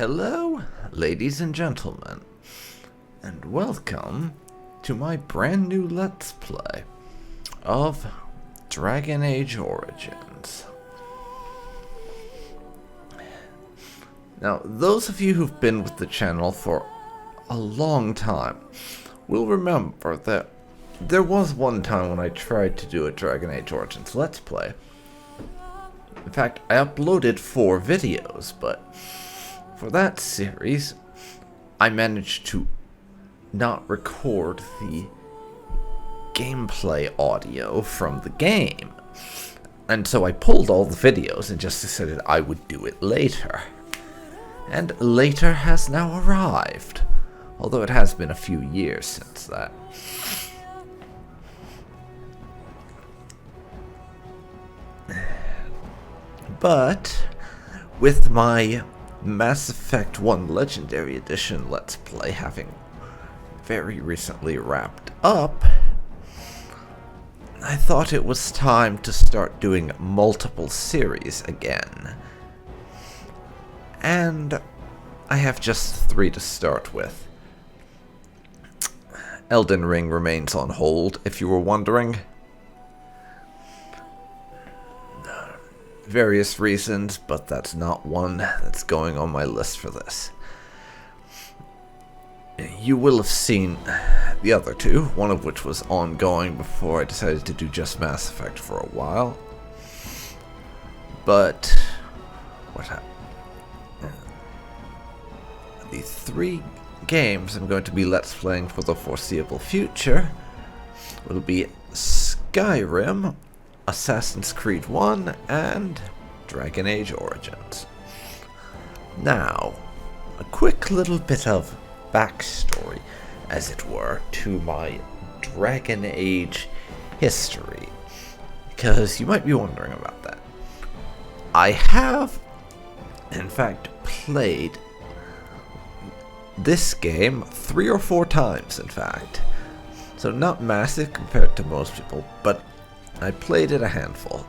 Hello, ladies and gentlemen, and welcome to my brand new Let's Play of Dragon Age Origins. Now, those of you who've been with the channel for a long time will remember that there was one time when I tried to do a Dragon Age Origins Let's Play. In fact, I uploaded 4 videos, but for that series, I managed to not record the gameplay audio from the game. And so I pulled all the videos and just decided I would do it later. And later has now arrived, although it has been a few years since that. But with my Mass Effect 1 Legendary Edition Let's Play having very recently wrapped up, I thought it was time to start doing multiple series again. And I have just 3 to start with. Elden Ring remains on hold, if you were wondering. Various reasons, but that's not one that's going on my list for this. You will have seen the other 2, one of which was ongoing before I decided to do just Mass Effect for a while. But what happened? The 3 games I'm going to be Let's Playing for the foreseeable future will be Skyrim, Assassin's Creed 1, and Dragon Age Origins. Now, a quick little bit of backstory, as it were, to my Dragon Age history, because you might be wondering about that. I have, in fact, played this game 3 or 4 times, in fact. So not massive compared to most people, but I played it a handful.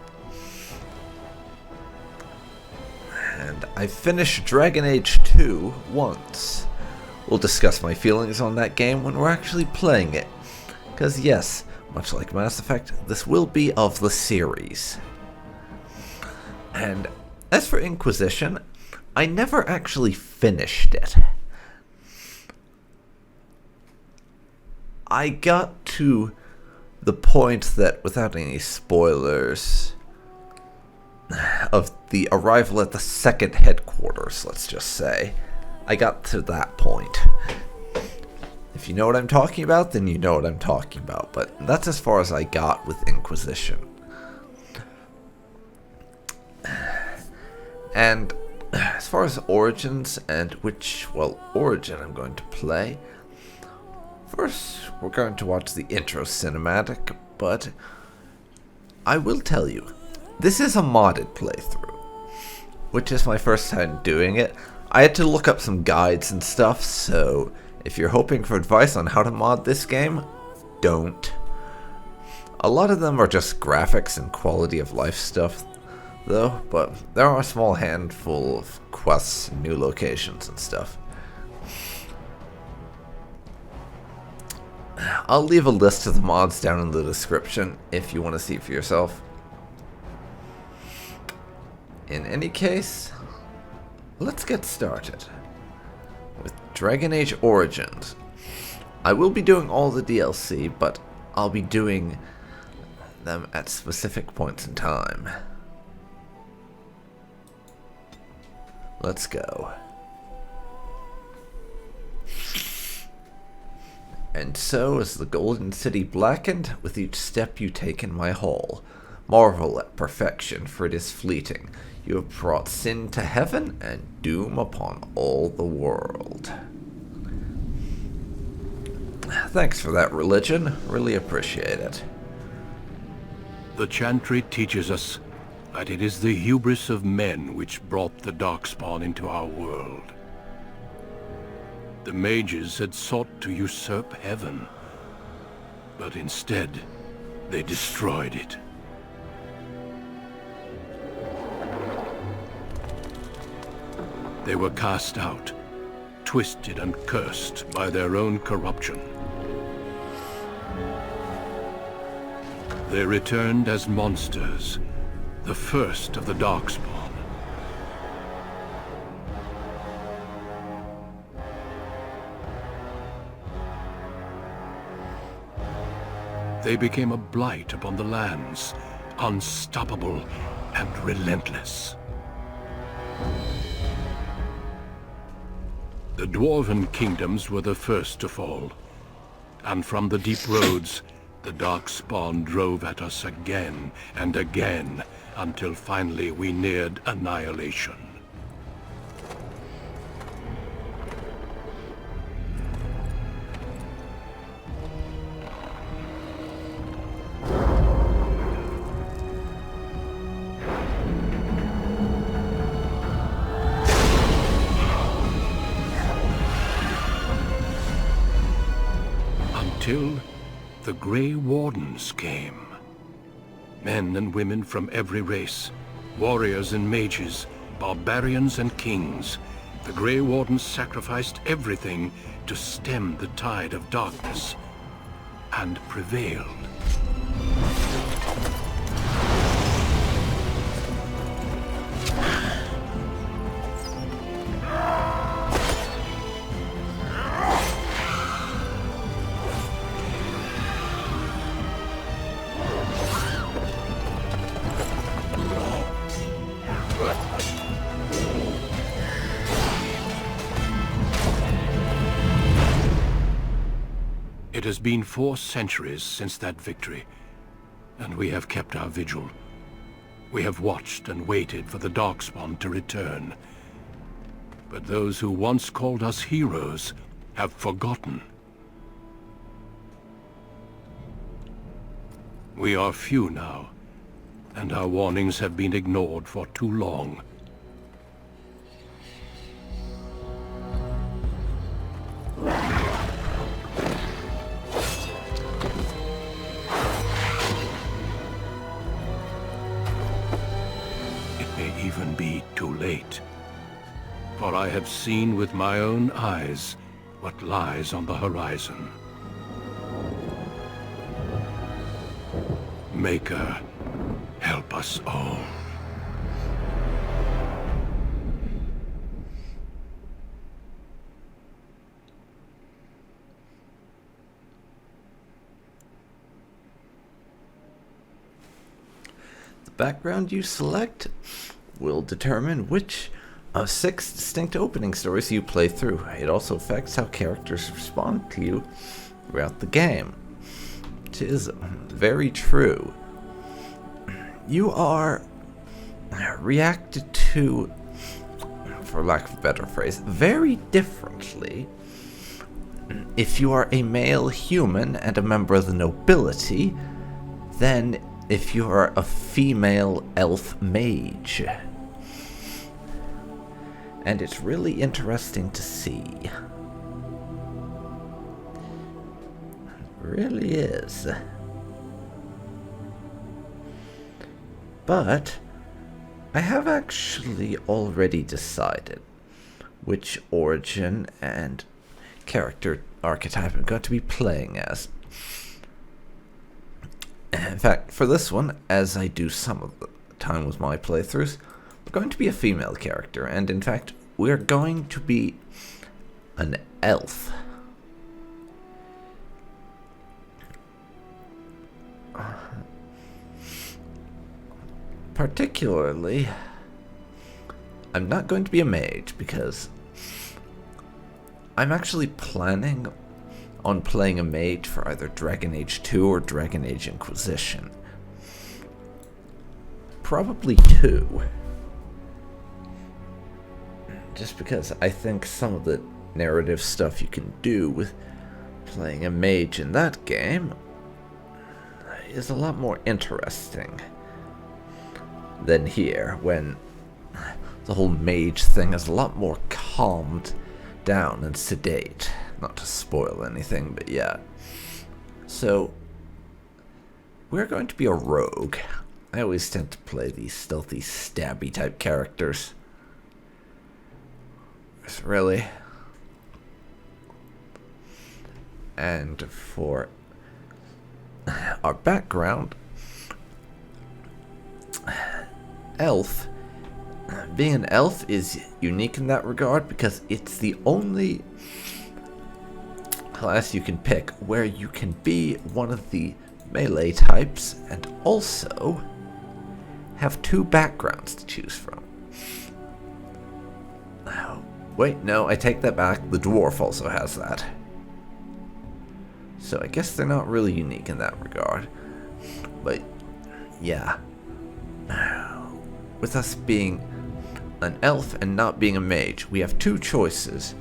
And I finished Dragon Age 2 once. We'll discuss my feelings on that game when we're actually playing it. Because yes, much like Mass Effect, this will be of the series. And as for Inquisition, I never actually finished it. I got to the point that, without any spoilers, of the arrival at the second headquarters, let's just say, I got to that point. If you know what I'm talking about, then you know what I'm talking about, but that's as far as I got with Inquisition. And as far as Origins and which, well, Origin I'm going to play, first, we're going to watch the intro cinematic, but I will tell you, this is a modded playthrough, which is my first time doing it. I had to look up some guides and stuff, so if you're hoping for advice on how to mod this game, don't. A lot of them are just graphics and quality of life stuff, though, but there are a small handful of quests and new locations and stuff. I'll leave a list of the mods down in the description if you want to see for yourself. In any case, let's get started with Dragon Age Origins. I will be doing all the DLC, but I'll be doing them at specific points in time. Let's go. And so is the Golden City blackened with each step you take in my hall. Marvel at perfection, for it is fleeting. You have brought sin to heaven and doom upon all the world. Thanks for that, religion. Really appreciate it. The chantry teaches us that it is the hubris of men which brought the Darkspawn into our world. The mages had sought to usurp heaven, but instead, they destroyed it. They were cast out, twisted and cursed by their own corruption. They returned as monsters, the first of the Darkspawn. They became a blight upon the lands, unstoppable and relentless. The Dwarven kingdoms were the first to fall, and from the deep roads, the Darkspawn drove at us again and again, until finally we neared annihilation. Until the Grey Wardens came. Men and women from every race, warriors and mages, barbarians and kings. The Grey Wardens sacrificed everything to stem the tide of darkness, and prevailed. It has been 4 centuries since that victory, and we have kept our vigil. We have watched and waited for the Darkspawn to return. But those who once called us heroes have forgotten. We are few now, and our warnings have been ignored for too long. Even be too late. For I have seen with my own eyes what lies on the horizon. Maker, help us all. The background you select will determine which of 6 distinct opening stories you play through. It also affects how characters respond to you throughout the game. It is very true. You are reacted to, for lack of a better phrase, very differently if you are a male human and a member of the nobility than if you are a female elf mage. And it's really interesting to see. It really is. But I have actually already decided which origin and character archetype I'm going to be playing as. In fact, for this one, as I do some of the time with my playthroughs, we're going to be a female character, and in fact, we're going to be an elf. Particularly, I'm not going to be a mage, because I'm actually planning on playing a mage for either Dragon Age 2 or Dragon Age Inquisition. Probably 2. Just because I think some of the narrative stuff you can do with playing a mage in that game is a lot more interesting than here, when the whole mage thing is a lot more calmed down and sedate. Not to spoil anything, but yeah. So, we're going to be a rogue. I always tend to play these stealthy, stabby type characters. really. And for our background, elf. Being an elf is unique in that regard because it's the only class you can pick where you can be one of the melee types and also have two backgrounds to choose from. Wait, no, I take that back. The dwarf also has that. So I guess they're not really unique in that regard. But, yeah. With us being an elf and not being a mage, we have two choices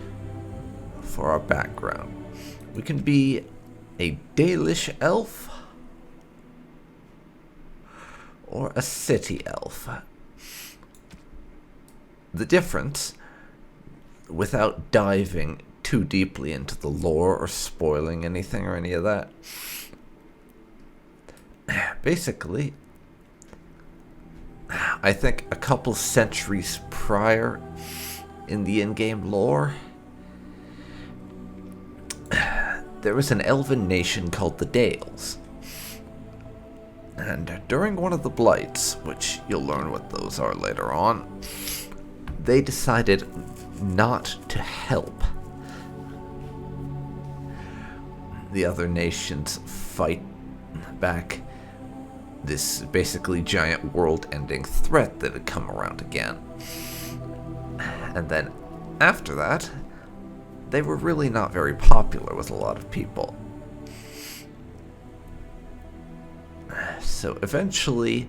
for our background. We can be a Dalish elf or a city elf. The difference, without diving too deeply into the lore or spoiling anything or any of that, basically, I think a couple centuries prior in the in-game lore, there was an elven nation called the Dales. And during one of the blights, which you'll learn what those are later on, they decided not to help the other nations fight back this basically giant world-ending threat that had come around again. And then after that, they were really not very popular with a lot of people. So eventually,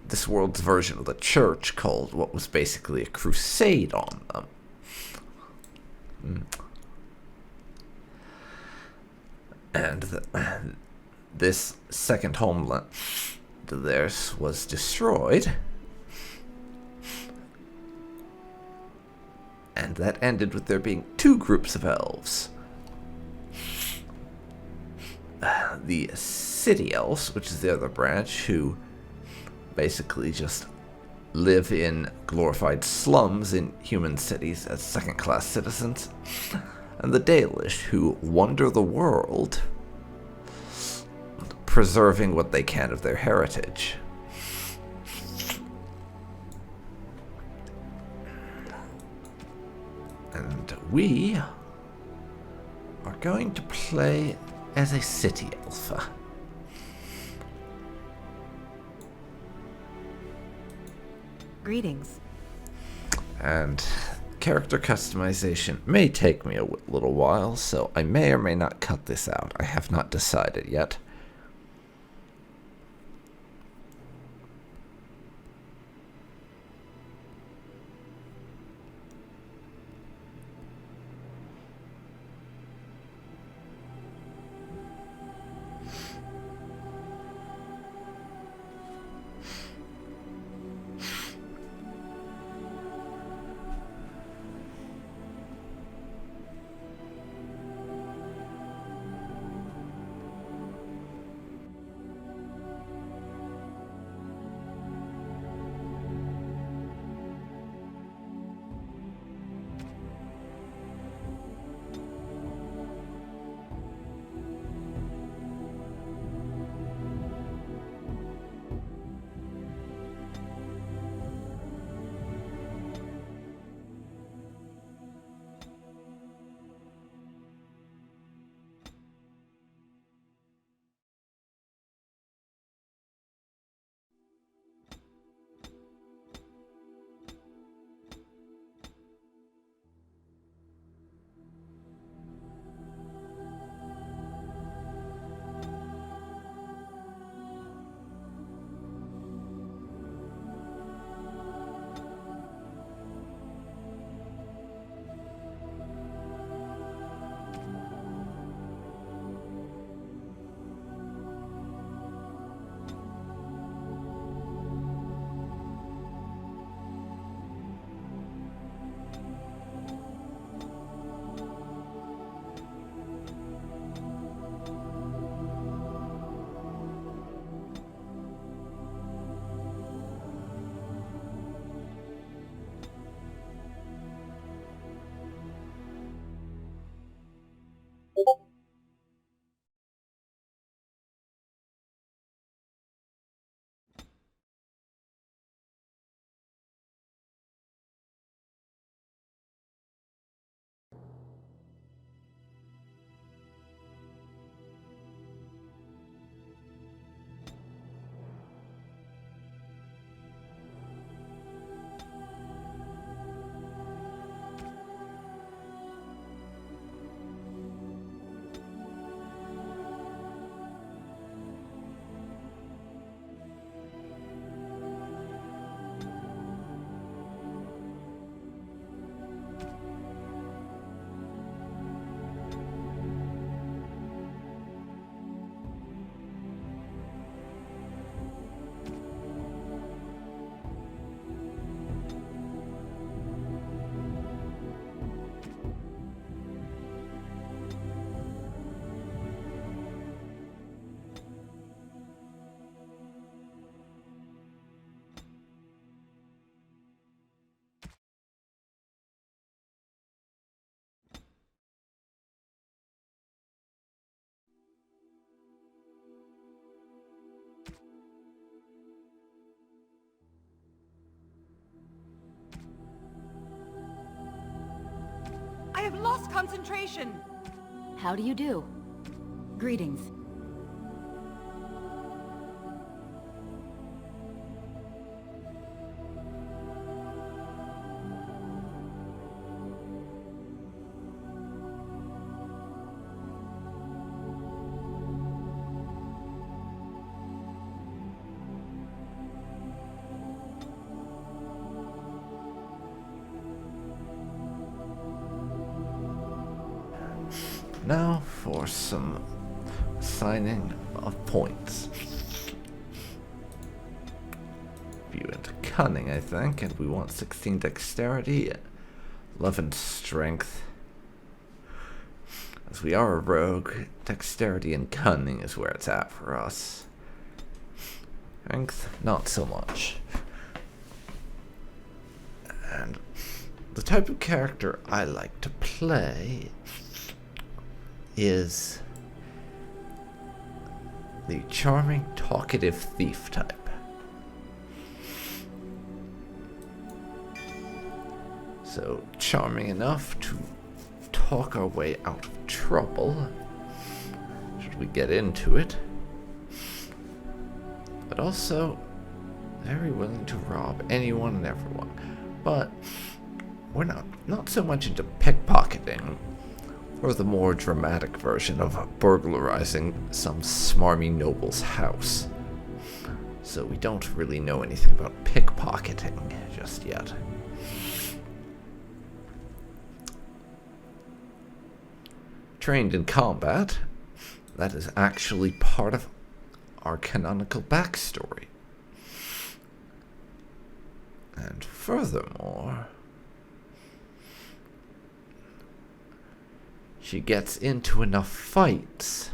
this world's version of the church called what was basically a crusade on them. And this second homeland to theirs was destroyed. And that ended with there being two groups of elves. The city elves, which is the other branch, who basically just live in glorified slums in human cities as second-class citizens. And the Dalish, who wander the world, preserving what they can of their heritage. And we are going to play as a city elf. Greetings. And character customization may take me a little while, so I may or may not cut this out. I have not decided yet. I've lost concentration! How do you do? Greetings. Now for some assigning of points. View into cunning, I think, and we want 16 dexterity, 11 strength. As we are a rogue, dexterity and cunning is where it's at for us. Strength, not so much. And the type of character I like to play is the charming, talkative thief type. So, charming enough to talk our way out of trouble, should we get into it, but also very willing to rob anyone and everyone. But we're not so much into pickpocketing, or the more dramatic version of burglarizing some smarmy noble's house. So we don't really know anything about pickpocketing just yet. Trained in combat, that is actually part of our canonical backstory. And furthermore, she gets into enough fights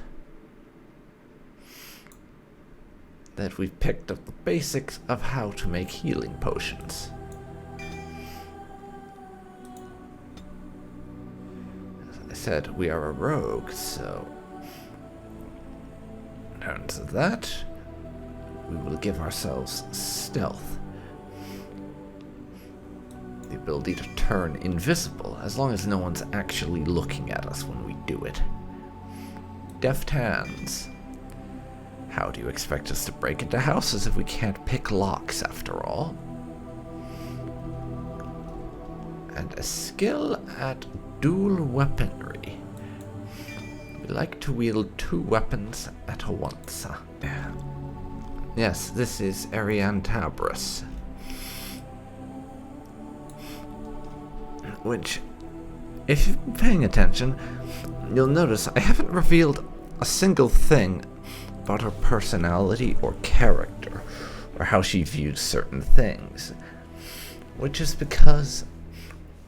that we've picked up the basics of how to make healing potions. As I said, we are a rogue, so in terms of that, we will give ourselves stealth. The ability to turn invisible, as long as no one's actually looking at us when we do it. Deft hands. How do you expect us to break into houses if we can't pick locks, after all? And a skill at dual weaponry. We like to wield 2 weapons at once. Yes, this is Arianne Tabris. Which, if you've been paying attention, you'll notice I haven't revealed a single thing about her personality or character, or how she views certain things. Which is because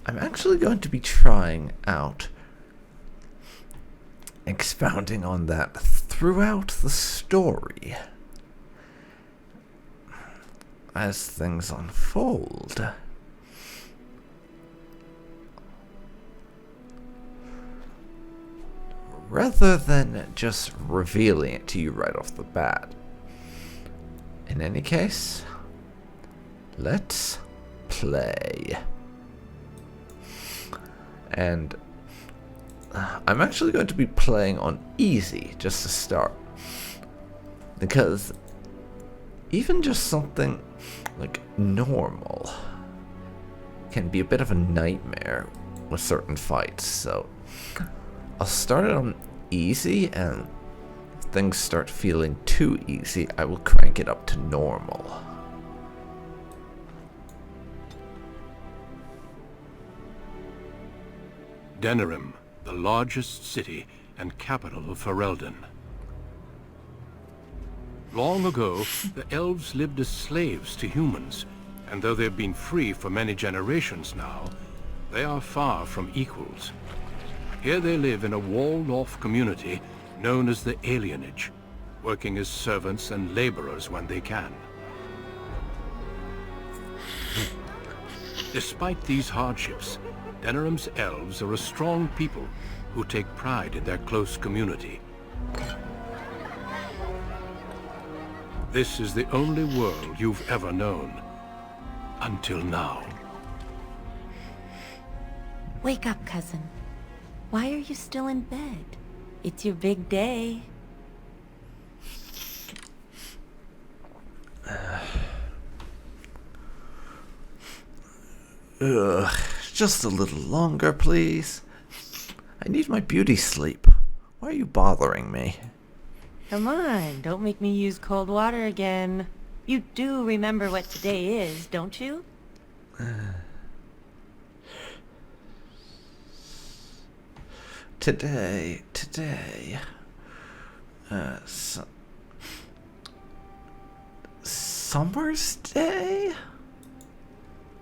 I'm actually going to be trying out expounding on that throughout the story as things unfold. Rather than just revealing it to you right off the bat. In any case, let's play. And I'm actually going to be playing on easy just to start. Because even just something like normal can be a bit of a nightmare with certain fights, so I'll start it on easy, and if things start feeling too easy, I will crank it up to normal. Denerim, the largest city and capital of Ferelden. Long ago, the elves lived as slaves to humans, and though they've been free for many generations now, they are far from equals. Here they live in a walled-off community known as the Alienage, working as servants and laborers when they can. Despite these hardships, Denerim's elves are a strong people who take pride in their close community. This is the only world you've ever known. Until now. Wake up, cousin. Why are you still in bed? It's your big day. Ugh, just a little longer, please. I need my beauty sleep. Why are you bothering me? Come on, don't make me use cold water again. You do remember what today is, don't you? Today, Summer's Day?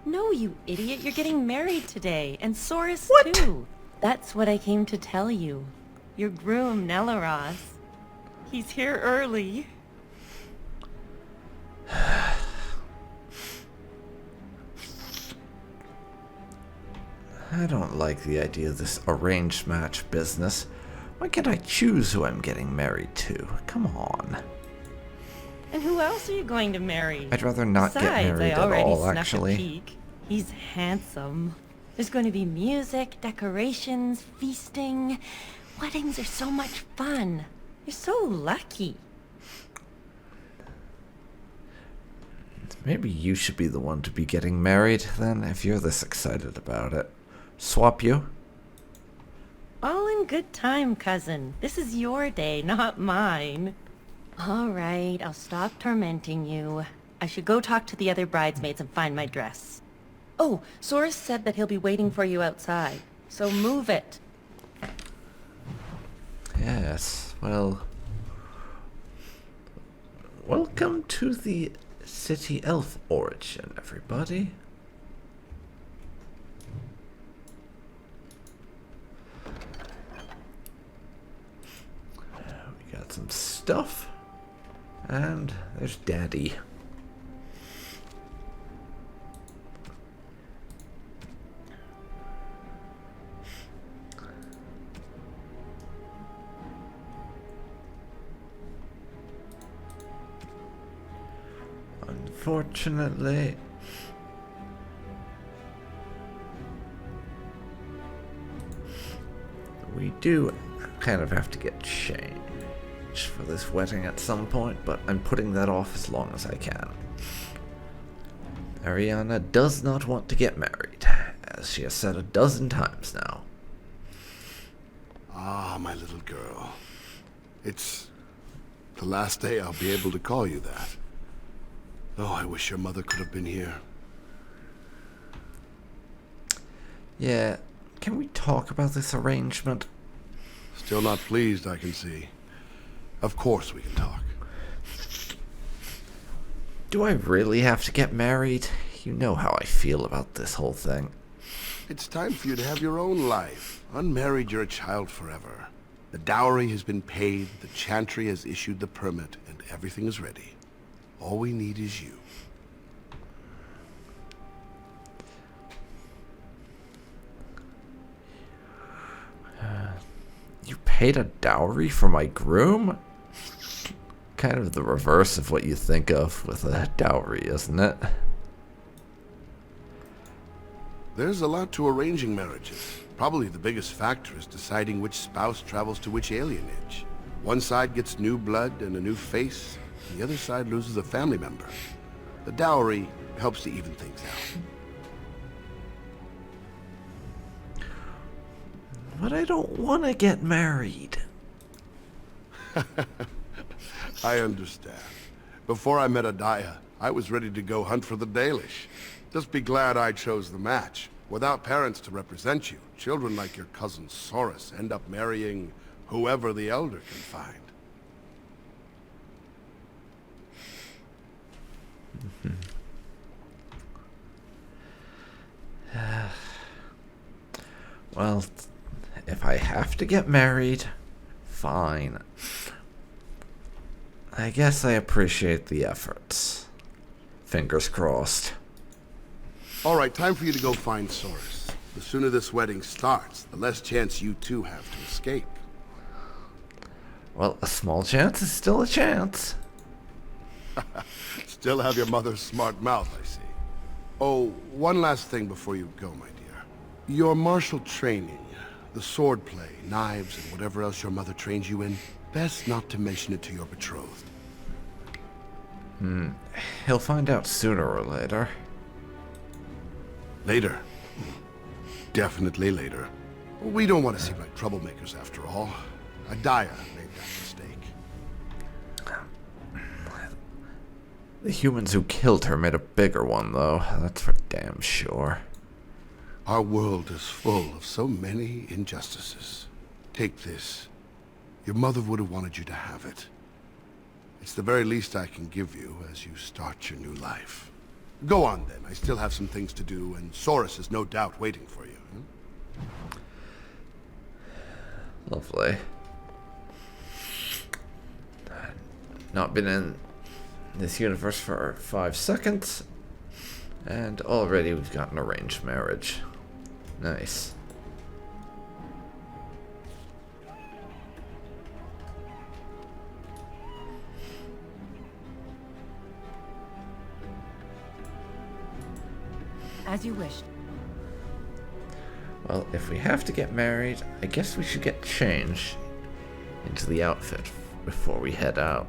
No, you idiot, you're getting married today, and Soris What? too. That's what I came to tell you. Your groom, Nelaros. He's here early. I don't like the idea of this arranged match business. Why can't I choose who I'm getting married to? Come on. And who else are you going to marry? I'd rather not get Besides, married I at already all, snuck actually. a peek. He's handsome. There's going to be music, decorations, feasting. Weddings are so much fun. You're so lucky. Maybe you should be the one to be getting married, then, if you're this excited about it. Swap you? All in good time, cousin. This is your day, not mine. All right, I'll stop tormenting you. I should go talk to the other bridesmaids and find my dress. Oh, Soris said that he'll be waiting for you outside, so move it. Yes, well... Welcome to the City Elf origin, everybody. We got some stuff. And there's Daddy. Unfortunately, we do kind of have to get changed for this wedding at some point, but I'm putting that off as long as I can. Arianne does not want to get married, as she has said a dozen times now. Ah, my little girl. It's the last day I'll be able to call you that. Oh, I wish your mother could have been here. Yeah, can we talk about this arrangement? Still not pleased, I can see. Of course we can talk. Do I really have to get married? You know how I feel about this whole thing. It's time for you to have your own life. Unmarried, you're a child forever. The dowry has been paid, the chantry has issued the permit, and everything is ready. All we need is you. You paid a dowry for my groom? Kind of the reverse of what you think of with a dowry, isn't it? There's a lot to arranging marriages. Probably the biggest factor is deciding which spouse travels to which alienage. One side gets new blood and a new face, the other side loses a family member. The dowry helps to even things out. But I don't want to get married. I understand. Before I met Adaya, I was ready to go hunt for the Dalish. Just be glad I chose the match. Without parents to represent you, children like your cousin Soris end up marrying whoever the Elder can find. Well, if I have to get married, fine. I guess I appreciate the efforts. Fingers crossed. All right, time for you to go find Soris. The sooner this wedding starts, the less chance you two have to escape. Well, a small chance is still a chance. Still have your mother's smart mouth, I see. Oh, one last thing before you go, my dear. Your martial training, The sword play, knives, and whatever else your mother trains you in, best not to mention it to your betrothed. He'll find out sooner or later. Later. Definitely later. We don't want to seem like troublemakers after all. Adaya made that mistake. The humans who killed her made a bigger one, though. That's for damn sure. Our world is full of so many injustices. Take this. Your mother would have wanted you to have it. It's the very least I can give you as you start your new life. Go on then. I still have some things to do, and Saurus is no doubt waiting for you. Lovely. Not been in this universe for 5 seconds, and already we've got an arranged marriage. Nice. As you wished. Well, if we have to get married, I guess we should get changed into the outfit before we head out,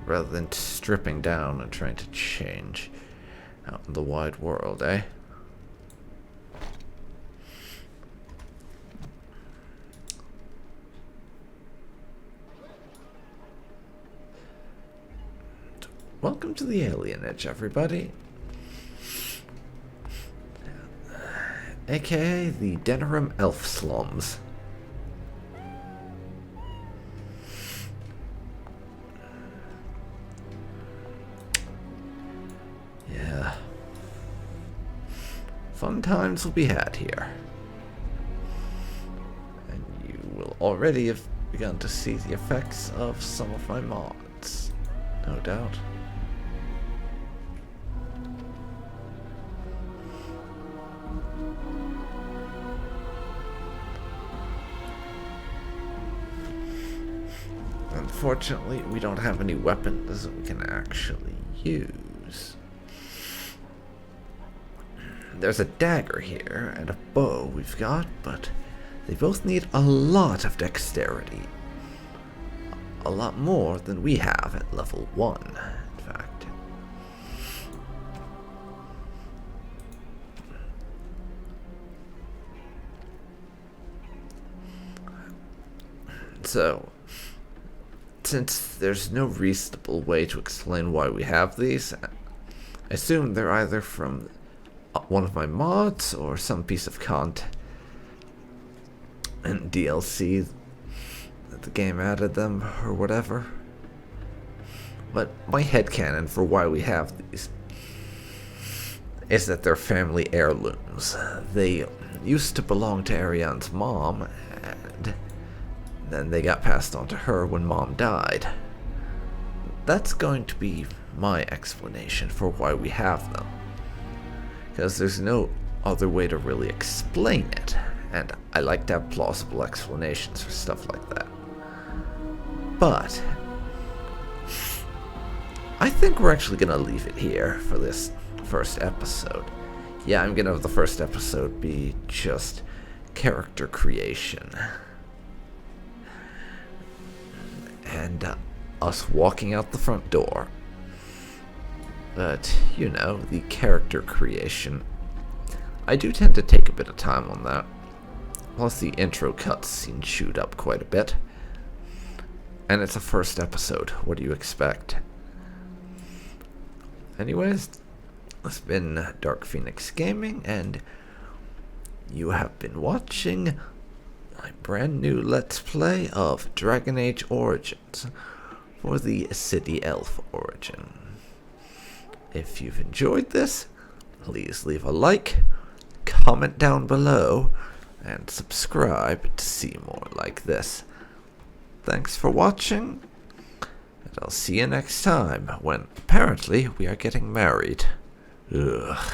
rather than stripping down and trying to change out in the wide world, eh? Welcome to the alienage, everybody. AKA the Denerim Elf Slums. Yeah. Fun times will be had here. And you will already have begun to see the effects of some of my mods, no doubt. Unfortunately, we don't have any weapons that we can actually use. There's a dagger here and a bow we've got, but they both need a lot of dexterity. A lot more than we have at level 1, in fact. So, since there's no reasonable way to explain why we have these, I assume they're either from one of my mods or some piece of content and DLC that the game added them or whatever. But my headcanon for why we have these is that they're family heirlooms. They used to belong to Arianne's mom, and then they got passed on to her when Mom died. That's going to be my explanation for why we have them, because there's no other way to really explain it, and I like to have plausible explanations for stuff like that. But I think we're actually gonna leave it here for this first episode. Yeah, I'm gonna have the first episode be just character creation. And us walking out the front door. But, you know, the character creation, I do tend to take a bit of time on that. Plus the intro cutscene chewed up quite a bit. And it's a first episode, what do you expect? Anyways, it's been Dark Phoenix Gaming, and you have been watching my brand new Let's Play of Dragon Age Origins for the City Elf origin. If you've enjoyed this, please leave a like, comment down below, and subscribe to see more like this. Thanks for watching, and I'll see you next time when apparently we are getting married. Ugh.